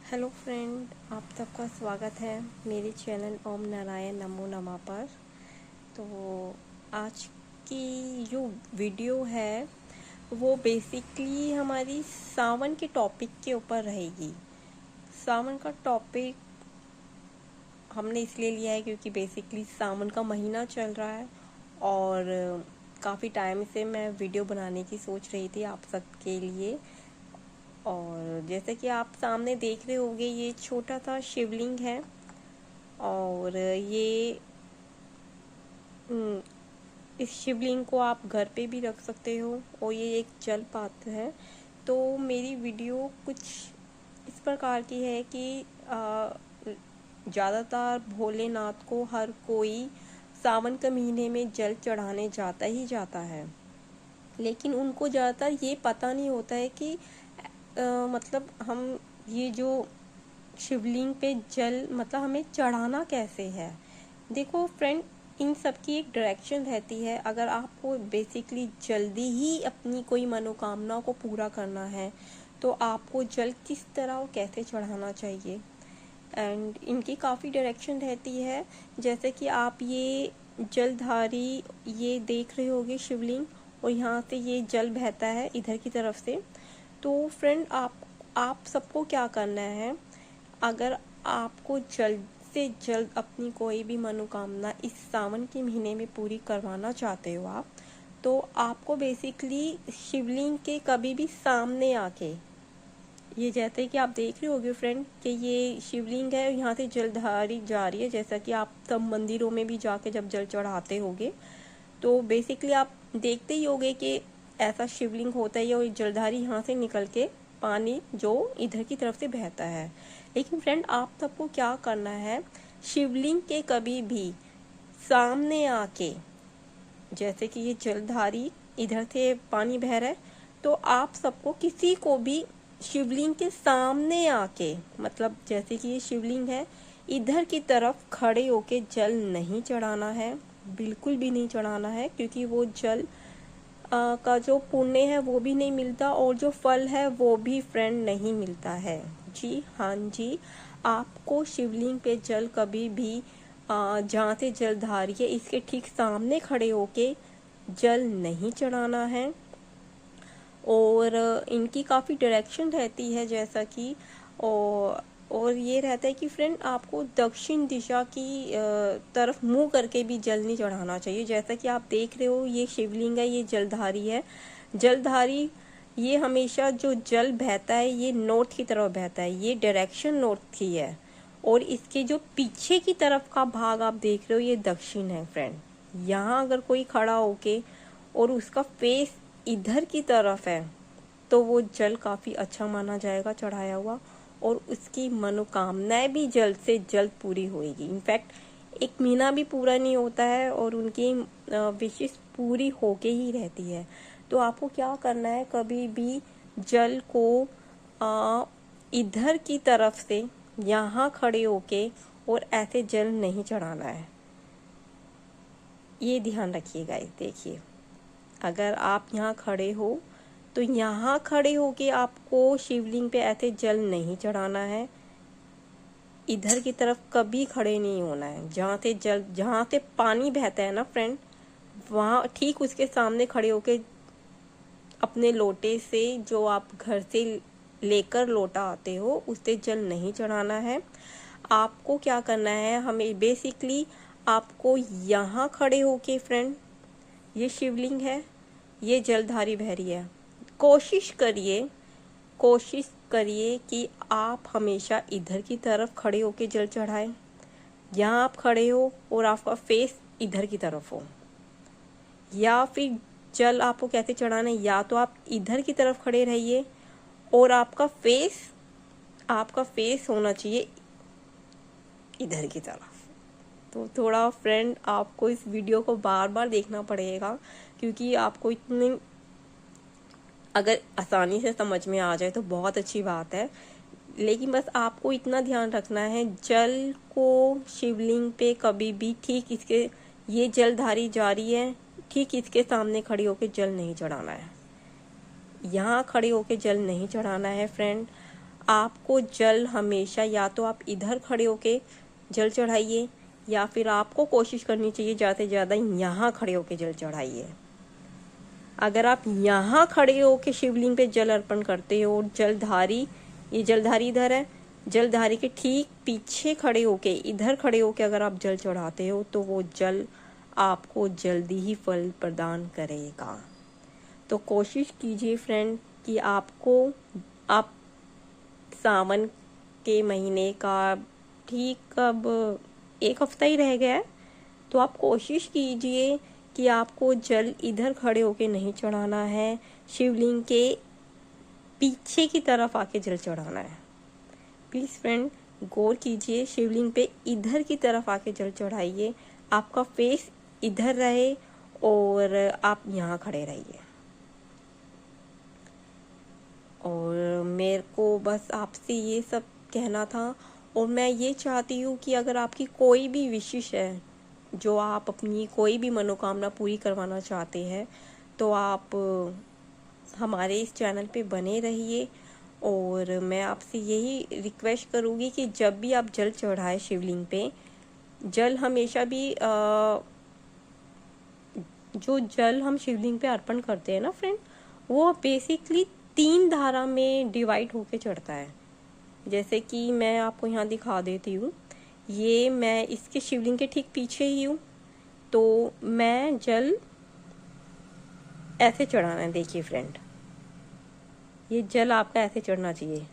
Hello friend, आप सबका स्वागत है मेरे चैनल ओम नारायण नमो नमः पर। तो आज की जो वीडियो है वो बेसिकली हमारी सावन के टॉपिक के ऊपर रहेगी। सावन का टॉपिक हमने इसलिए लिया है क्योंकि बेसिकली सावन का महीना चल रहा है और काफ़ी टाइम से मैं वीडियो बनाने की सोच रही थी आप सबके लिए। और जैसे कि आप सामने देख रहे होंगे, ये छोटा सा शिवलिंग है और ये इस शिवलिंग को आप घर पे भी रख सकते हो और ये एक जल पात्र है। तो मेरी वीडियो कुछ इस प्रकार की है कि ज़्यादातर भोलेनाथ को हर कोई सावन के महीने में जल चढ़ाने जाता ही जाता है, लेकिन उनको ज़्यादातर ये पता नहीं होता है कि मतलब हम ये जो शिवलिंग पे जल मतलब हमें चढ़ाना कैसे है। देखो फ्रेंड, इन सब की एक डायरेक्शन रहती है। अगर आपको बेसिकली जल्दी ही अपनी कोई मनोकामना को पूरा करना है तो आपको जल किस तरह और कैसे चढ़ाना चाहिए, एंड इनकी काफ़ी डायरेक्शन रहती है। जैसे कि आप ये जलधारी ये देख रहे होगे शिवलिंग, और यहाँ से ये जल बहता है इधर की तरफ से। तो फ्रेंड, आप सबको क्या करना है, अगर आपको जल्द से जल्द अपनी कोई भी मनोकामना इस सावन के महीने में पूरी करवाना चाहते हो आप, तो आपको बेसिकली शिवलिंग के कभी भी सामने आके, ये जैसे कि आप देख रहे होगे फ्रेंड कि ये शिवलिंग है, यहाँ से जलधारी जा रही है। जैसा कि आप सब मंदिरों में भी जाके जब जल चढ़ाते होगे तो बेसिकली आप देखते ही होगे कि ऐसा शिवलिंग होता है और जलधारी यहाँ से निकल के पानी जो इधर की तरफ से बहता है। लेकिन फ्रेंड, आप सबको क्या करना है, शिवलिंग के कभी भी सामने आके, जैसे कि ये जलधारी इधर से पानी बह रहा है, तो आप सबको किसी को भी शिवलिंग के सामने आके, मतलब जैसे कि ये शिवलिंग है, इधर की तरफ खड़े होके जल नहीं चढ़ाना है, बिल्कुल भी नहीं चढ़ाना है, क्योंकि वो जल का जो पुण्य है वो भी नहीं मिलता और जो फल है वो भी फ्रेंड नहीं मिलता है। जी हाँ जी, आपको शिवलिंग पे जल कभी भी जहाँ से जलधारी है इसके ठीक सामने खड़े होके जल नहीं चढ़ाना है। और इनकी काफ़ी डायरेक्शन रहती है, जैसा कि और ये रहता है कि फ्रेंड आपको दक्षिण दिशा की तरफ मुंह करके भी जल नहीं चढ़ाना चाहिए। जैसा कि आप देख रहे हो, ये शिवलिंग है, ये जलधारी है। जलधारी ये हमेशा जो जल बहता है ये नॉर्थ की तरफ बहता है, ये डायरेक्शन नॉर्थ की है। और इसके जो पीछे की तरफ का भाग आप देख रहे हो ये दक्षिण है फ्रेंड। यहाँ अगर कोई खड़ा होके और उसका फेस इधर की तरफ है तो वो जल काफ़ी अच्छा माना जाएगा चढ़ाया हुआ, और उसकी मनोकामनाएं भी जल्द से जल्द पूरी होएगी। इनफैक्ट एक महीना भी पूरा नहीं होता है और उनकी विशेष पूरी होके ही रहती है। तो आपको क्या करना है, कभी भी जल को इधर की तरफ से यहाँ खड़े होके और ऐसे जल नहीं चढ़ाना है, ये ध्यान रखिएगा। देखिए, अगर आप यहाँ खड़े हो तो यहाँ खड़े होके आपको शिवलिंग पे ऐसे जल नहीं चढ़ाना है, इधर की तरफ कभी खड़े नहीं होना है। जहाँ से पानी बहता है ना फ्रेंड, वहाँ ठीक उसके सामने खड़े होके अपने लोटे से, जो आप घर से लेकर लोटा आते हो, उससे जल नहीं चढ़ाना है। आपको क्या करना है, हमें बेसिकली आपको यहाँ खड़े होके फ्रेंड, ये शिवलिंग है, ये जलधारी बह रही है। कोशिश करिए कि आप हमेशा इधर की तरफ खड़े होके जल चढ़ाएं। यहाँ आप खड़े हो और आपका फेस इधर की तरफ हो, या फिर जल आपको कैसे चढ़ाना है, या तो आप इधर की तरफ खड़े रहिए और आपका फेस होना चाहिए इधर की तरफ। तो थोड़ा फ्रेंड आपको इस वीडियो को बार बार देखना पड़ेगा, क्योंकि आपको इतनी अगर आसानी से समझ में आ जाए तो बहुत अच्छी बात है। लेकिन बस आपको इतना ध्यान रखना है, जल को शिवलिंग पे कभी भी ठीक इसके, ये जलधारी जा रही है, ठीक इसके सामने खड़ी होकर जल नहीं चढ़ाना है, यहाँ खड़े होकर जल नहीं चढ़ाना है फ्रेंड। आपको जल हमेशा या तो आप इधर खड़े होके जल चढ़ाइए, या फिर आपको कोशिश करनी चाहिए ज़्यादा से ज़्यादा यहाँ खड़े होके जल चढ़ाइए। अगर आप यहाँ खड़े होके शिवलिंग पे जल अर्पण करते हो, और जलधारी, ये जलधारी इधर है, जलधारी के ठीक पीछे खड़े होके, इधर खड़े होके अगर आप जल चढ़ाते हो तो वो जल आपको जल्दी ही फल प्रदान करेगा। तो कोशिश कीजिए फ्रेंड कि आप सावन के महीने का ठीक अब 1 हफ्ता ही रह गया है, तो आप कोशिश कीजिए कि आपको जल इधर खड़े होके नहीं चढ़ाना है, शिवलिंग के पीछे की तरफ आके जल चढ़ाना है। प्लीज़ फ्रेंड गौर कीजिए, शिवलिंग पे इधर की तरफ आके जल चढ़ाइए, आपका फेस इधर रहे और आप यहाँ खड़े रहिए। और मेरे को बस आपसे ये सब कहना था, और मैं ये चाहती हूँ कि अगर आपकी कोई भी विशेष है, जो आप अपनी कोई भी मनोकामना पूरी करवाना चाहते हैं, तो आप हमारे इस चैनल पे बने रहिए। और मैं आपसे यही रिक्वेस्ट करूँगी कि जब भी आप जल चढ़ाए शिवलिंग पे, जल हमेशा भी जो जल हम शिवलिंग पे अर्पण करते हैं ना फ्रेंड, वो बेसिकली 3 धारा में डिवाइड होके चढ़ता है। जैसे कि मैं आपको यहाँ दिखा देती हूँ, ये मैं इसके शिवलिंग के ठीक पीछे ही हूँ, तो मैं जल ऐसे चढ़ाना है। देखिए फ्रेंड, ये जल आपका ऐसे चढ़ना चाहिए।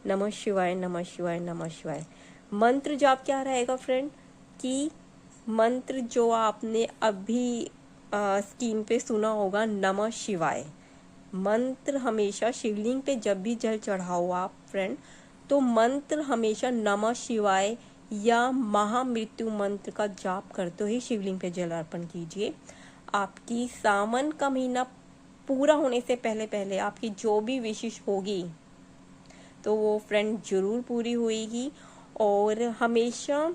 नमः शिवाय, नमः शिवाय, नमः शिवाय। मंत्र जाप क्या रहेगा फ्रेंड, कि मंत्र जो आपने अभी स्क्रीन पे सुना होगा, नमः शिवाय मंत्र हमेशा शिवलिंग पे जब भी जल चढ़ाओ आप फ्रेंड, तो मंत्र हमेशा नमः शिवाय या महामृत्यु मंत्र का जाप करते हुए शिवलिंग पे जल अर्पण कीजिए। आपकी सावन का महीना पूरा होने से पहले पहले आपकी जो भी विशेष होगी तो वो फ्रेंड जरूर पूरी होगी। और हमेशा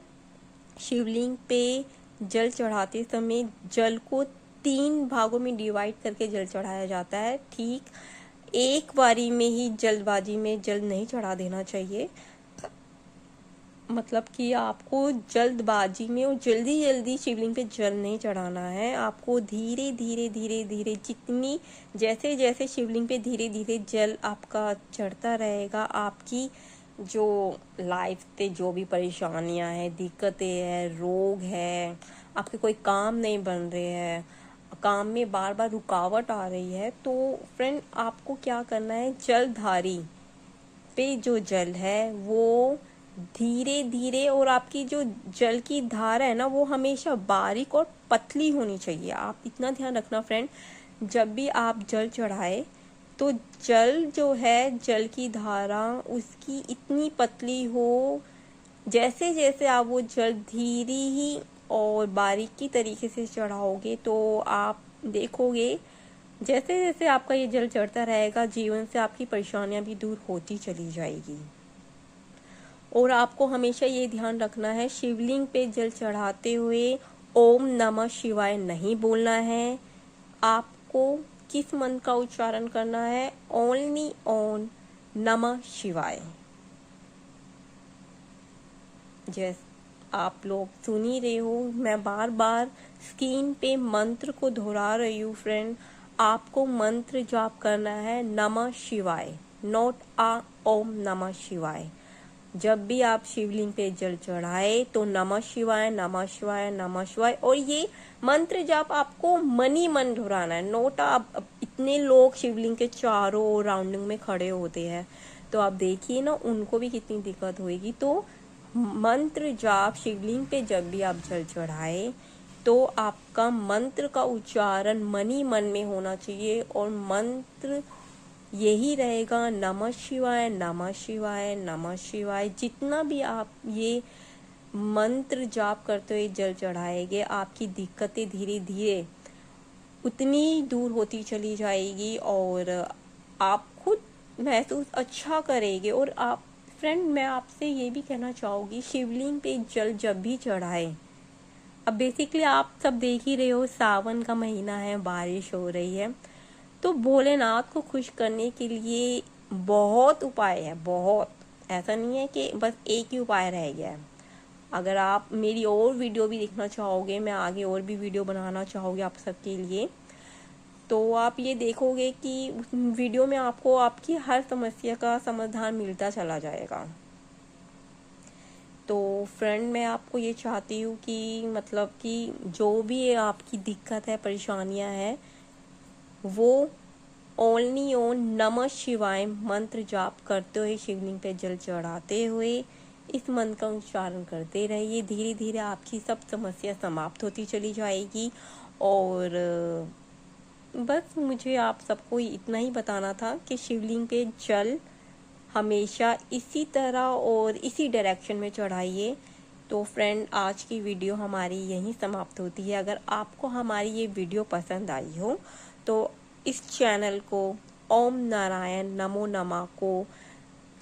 शिवलिंग पे जल चढ़ाते समय जल को 3 भागों में डिवाइड करके जल चढ़ाया जाता है। ठीक एक बारी में ही जल्दबाजी में जल नहीं चढ़ा देना चाहिए, मतलब कि आपको जल्दबाजी में और जल्दी जल्दी शिवलिंग पे जल नहीं चढ़ाना है। आपको धीरे धीरे धीरे धीरे जितनी जैसे जैसे शिवलिंग पे धीरे धीरे जल आपका चढ़ता रहेगा, आपकी जो लाइफ पे जो भी परेशानियां हैं, दिक्कतें हैं, रोग है, आपके कोई काम नहीं बन रहे हैं, काम में बार बार रुकावट आ रही है, तो फ्रेंड आपको क्या करना है, जलधारी पे जो जल है वो धीरे धीरे, और आपकी जो जल की धारा है ना वो हमेशा बारीक और पतली होनी चाहिए। आप इतना ध्यान रखना फ्रेंड, जब भी आप जल चढ़ाए तो जल जो है, जल की धारा उसकी इतनी पतली हो, जैसे जैसे आप वो जल धीरे ही और बारीकी तरीके से चढ़ाओगे तो आप देखोगे जैसे जैसे आपका ये जल चढ़ता रहेगा, जीवन से आपकी परेशानियां भी दूर होती चली जाएगी। और आपको हमेशा ये ध्यान रखना है, शिवलिंग पे जल चढ़ाते हुए ओम नमः शिवाय नहीं बोलना है। आपको किस मंत्र का उच्चारण करना है, ओनली ओम नमः शिवाय। जैसे आप लोग सुन ही रहे हो, मैं बार बार स्क्रीन पे मंत्र को दोहरा रही हूँ फ्रेंड। आपको मंत्र जाप करना है नमः शिवाय, नॉट आ ओम नमः शिवाय। जब भी आप शिवलिंग पे जल चढ़ाए तो नमः शिवाय, नमः शिवाय, नमः शिवाय। और ये मंत्र जाप आपको मन ही मन दोहराना है, नोट। आप इतने लोग शिवलिंग के चारों राउंडिंग में खड़े होते हैं, तो आप देखिए ना उनको भी कितनी दिक्कत होगी। तो मंत्र जाप शिवलिंग पे जब भी आप जल चढ़ाए तो आपका मंत्र का उच्चारण मन ही मन में होना चाहिए, और मंत्र यही रहेगा, नमः शिवाय, नमः शिवाय, नमः शिवाय। जितना भी आप ये मंत्र जाप करते हुए जल चढ़ाएंगे, आपकी दिक्कतें धीरे धीरे उतनी दूर होती चली जाएगी और आप खुद महसूस अच्छा करेंगे। और आप फ्रेंड, मैं आपसे ये भी कहना चाहूँगी, शिवलिंग पे जल जब भी चढ़ाए, अब बेसिकली आप सब देख ही रहे हो, सावन का महीना है, बारिश हो रही है, तो भोलेनाथ को खुश करने के लिए बहुत उपाय है, बहुत। ऐसा नहीं है कि बस एक ही उपाय रह गया है। अगर आप मेरी और वीडियो भी देखना चाहोगे, मैं आगे और भी वीडियो बनाना चाहोगे आप सबके लिए, तो आप ये देखोगे कि उस वीडियो में आपको आपकी हर समस्या का समाधान मिलता चला जाएगा। तो फ्रेंड, मैं आपको ये चाहती हूँ कि मतलब कि जो भी आपकी दिक्कत है, परेशानियाँ हैं, वो ओनली ओन नमः शिवाय मंत्र जाप करते हुए, शिवलिंग पे जल चढ़ाते हुए इस मंत्र का उच्चारण करते रहिए। धीरे धीरे आपकी सब समस्या समाप्त होती चली जाएगी। और बस मुझे आप सबको इतना ही बताना था कि शिवलिंग पे जल हमेशा इसी तरह और इसी डायरेक्शन में चढ़ाइए। तो फ्रेंड, आज की वीडियो हमारी यहीं समाप्त होती है। अगर आपको हमारी ये वीडियो पसंद आई हो तो इस चैनल को ओम नारायण नमो नमः को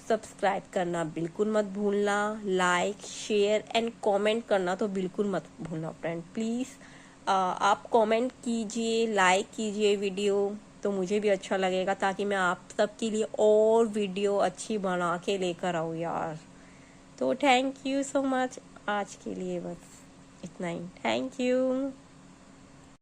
सब्सक्राइब करना बिल्कुल मत भूलना। लाइक, शेयर एंड कमेंट करना तो बिल्कुल मत भूलना फ्रेंड, प्लीज़। आप कमेंट कीजिए, लाइक कीजिए वीडियो, तो मुझे भी अच्छा लगेगा, ताकि मैं आप सबके लिए और वीडियो अच्छी बना के लेकर आऊँ यार। तो थैंक यू सो मच। आज के लिए बस इतना ही। Thank you.